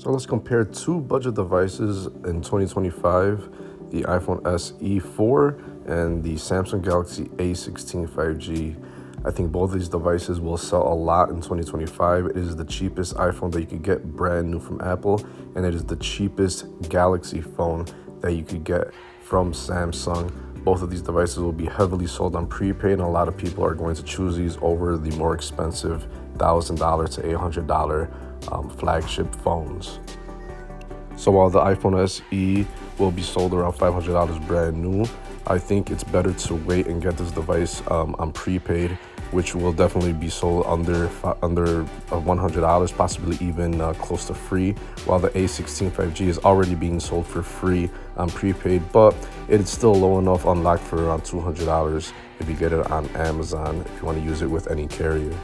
So let's compare two budget devices in 2025, the iPhone SE 4 and the Samsung Galaxy A16 5G. I think both of these devices will sell a lot in 2025. It is the cheapest iPhone that you could get brand new from Apple, and it is the cheapest Galaxy phone that you could get from Samsung. Both of these devices will be heavily sold on prepaid, and a lot of people are going to choose these over the more expensive $1,000 to $800 flagship phones. So while the iPhone SE will be sold around $500 brand new, I think it's better to wait and get this device on prepaid, which will definitely be sold under $100, possibly even close to free, while the A16 5G is already being sold for free on prepaid, but it's still low enough, unlocked for around $200 if you get it on Amazon, if you want to use it with any carrier.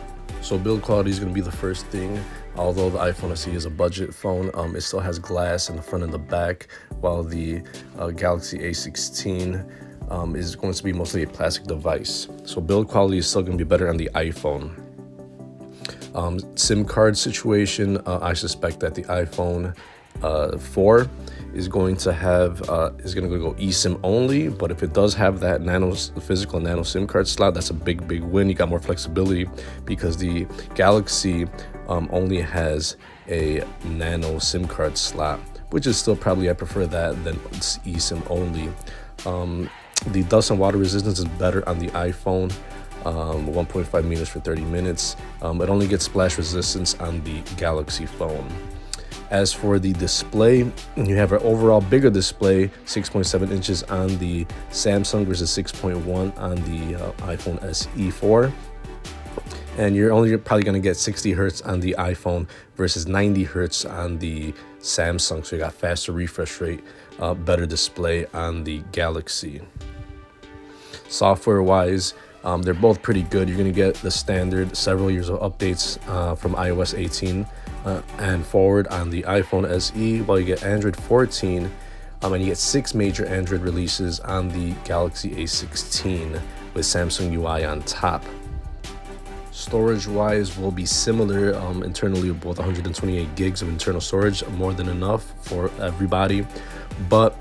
So build quality is going to be the first thing. Although the iPhone SE is a budget phone, it still has glass in the front and the back, while the Galaxy A16 is going to be mostly a plastic device. So build quality is still going to be better on the iPhone. SIM card situation, I suspect that the iPhone 4 is going to go eSIM only, but if it does have that physical nano SIM card slot, that's a big win. You got more flexibility because the Galaxy only has a nano SIM card slot, which is still probably, I prefer that than eSIM only. The dust and water resistance is better on the iPhone, 1.5 meters for 30 minutes. It only gets splash resistance on the Galaxy phone. As for the display, you have an overall bigger display, 6.7 inches on the Samsung versus 6.1 on the iPhone SE 4. And you're probably going to get 60 hertz on the iPhone versus 90 hertz on the Samsung. So you got faster refresh rate, better display on the Galaxy. Software-wise, they're both pretty good. You're going to get the standard several years of updates from iOS 18 and forward on the iPhone SE, while you get Android 14, and you get 6 major Android releases on the Galaxy A16 with Samsung UI on top. Storage-wise will be similar internally, with both 128 gigs of internal storage, more than enough for everybody, but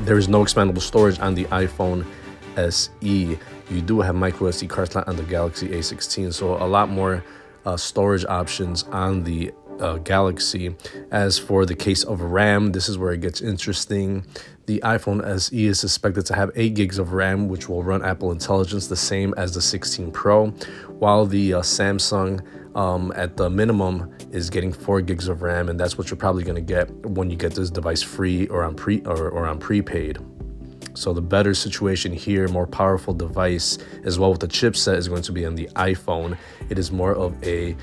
there is no expandable storage on the iPhone SE. You do have micro SD card slot on the Galaxy A16, so a lot more storage options on the Galaxy. As for the case of RAM, this is where it gets interesting. The iPhone SE is suspected to have 8 gigs of RAM, which will run Apple Intelligence the same as the 16 Pro, while the Samsung at the minimum is getting 4 gigs of RAM, and that's what you're probably going to get when you get this device free or on prepaid. So the better situation here, more powerful device as well with the chipset, is going to be on the iPhone. It is more of a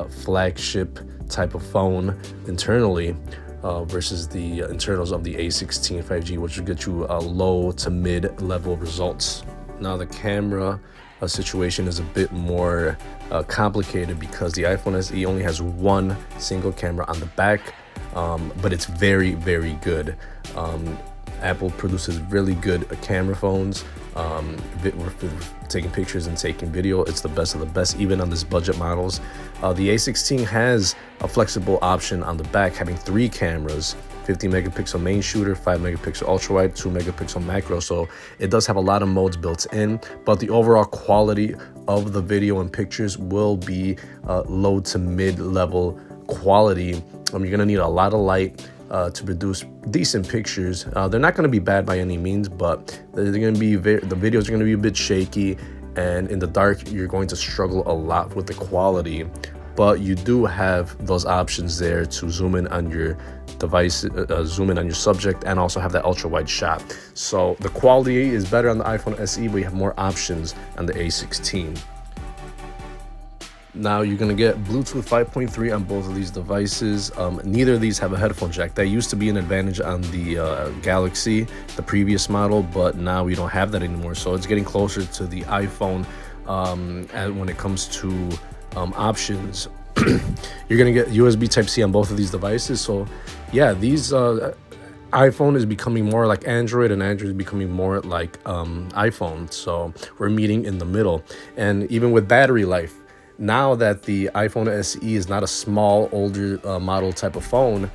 flagship type of phone internally versus the internals of the A16 5G, which will get you low to mid-level results. Now the camera situation is a bit more complicated because the iPhone SE only has one single camera on the back, but it's very good. Apple produces really good camera phones. Taking pictures and taking video, it's the best of the best, even on this budget models. The A16 has a flexible option on the back, having 3 cameras, 50 megapixel main shooter, 5 megapixel ultra wide, 2 megapixel macro. So it does have a lot of modes built in, but the overall quality of the video and pictures will be low to mid level quality. You're gonna need a lot of light to produce decent pictures. They're not going to be bad by any means, but they're going to be the videos are going to be a bit shaky, and in the dark you're going to struggle a lot with the quality. But you do have those options there to zoom in on your device, zoom in on your subject, and also have that ultra wide shot. So the quality is better on the iPhone SE, but you have more options on the A16. Now you're going to get Bluetooth 5.3 on both of these devices. Neither of these have a headphone jack. That used to be an advantage on the Galaxy, the previous model, but now we don't have that anymore. So it's getting closer to the iPhone when it comes to options. You're going to get USB Type-C on both of these devices. So yeah, these iPhone is becoming more like Android, and Android is becoming more like iPhone. So we're meeting in the middle. And even with battery life, Now that the iPhone SE is not a small, older model type of phone,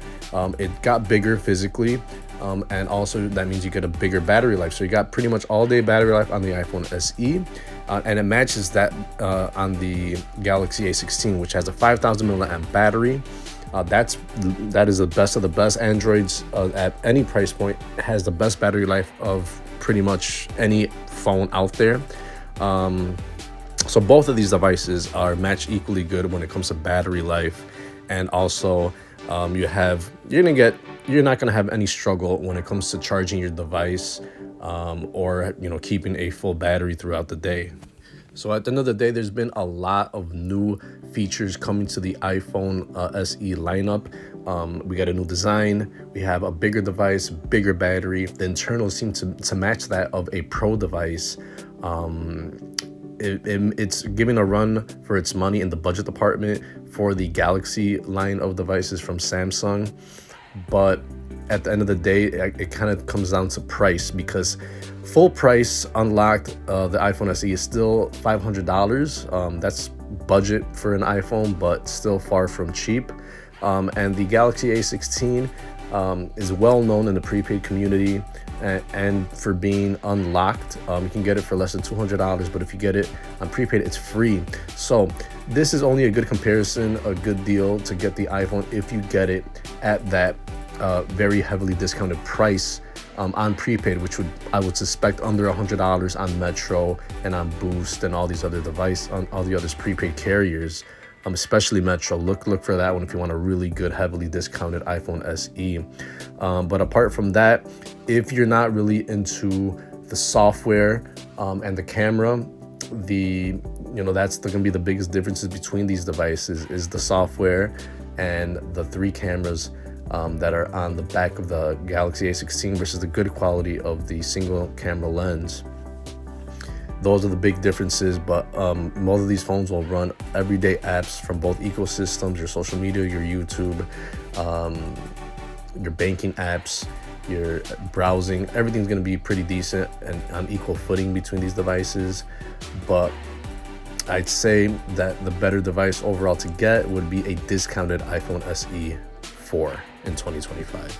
it got bigger physically, and also that means you get a bigger battery life. So you got pretty much all day battery life on the iPhone SE, and it matches that on the Galaxy A16, which has a 5,000 milliamp battery. That is the best of the best. Androids at any price point has the best battery life of pretty much any phone out there. So both of these devices are matched equally good when it comes to battery life, and also you're not gonna have any struggle when it comes to charging your device, or keeping a full battery throughout the day. So at the end of the day, there's been a lot of new features coming to the iPhone SE lineup. We got a new design, we have a bigger device, bigger battery. The internals seem to match that of a Pro device. It's giving a run for its money in the budget department for the Galaxy line of devices from Samsung. But at the end of the day, it kind of comes down to price, because full price unlocked, the iPhone SE is still $500. That's budget for an iPhone, but still far from cheap. And the Galaxy A16 is well known in the prepaid community and for being unlocked. You can get it for less than $200, but if you get it on prepaid, it's free. So this is only a good comparison, a good deal to get the iPhone if you get it at that very heavily discounted price on prepaid, which I would suspect under $100 on Metro and on Boost and all these other on all the other prepaid carriers. Especially Metro. Look for that one if you want a really good, heavily discounted iPhone SE. But apart from that, if you're not really into the software and the camera, that's gonna be the biggest differences between these devices is the software and the 3 cameras that are on the back of the Galaxy A16 versus the good quality of the single camera lens. Those are the big differences, but most of these phones will run everyday apps from both ecosystems, your social media, your YouTube, your banking apps, your browsing. Everything's going to be pretty decent and on equal footing between these devices. But I'd say that the better device overall to get would be a discounted iPhone SE 4 in 2025.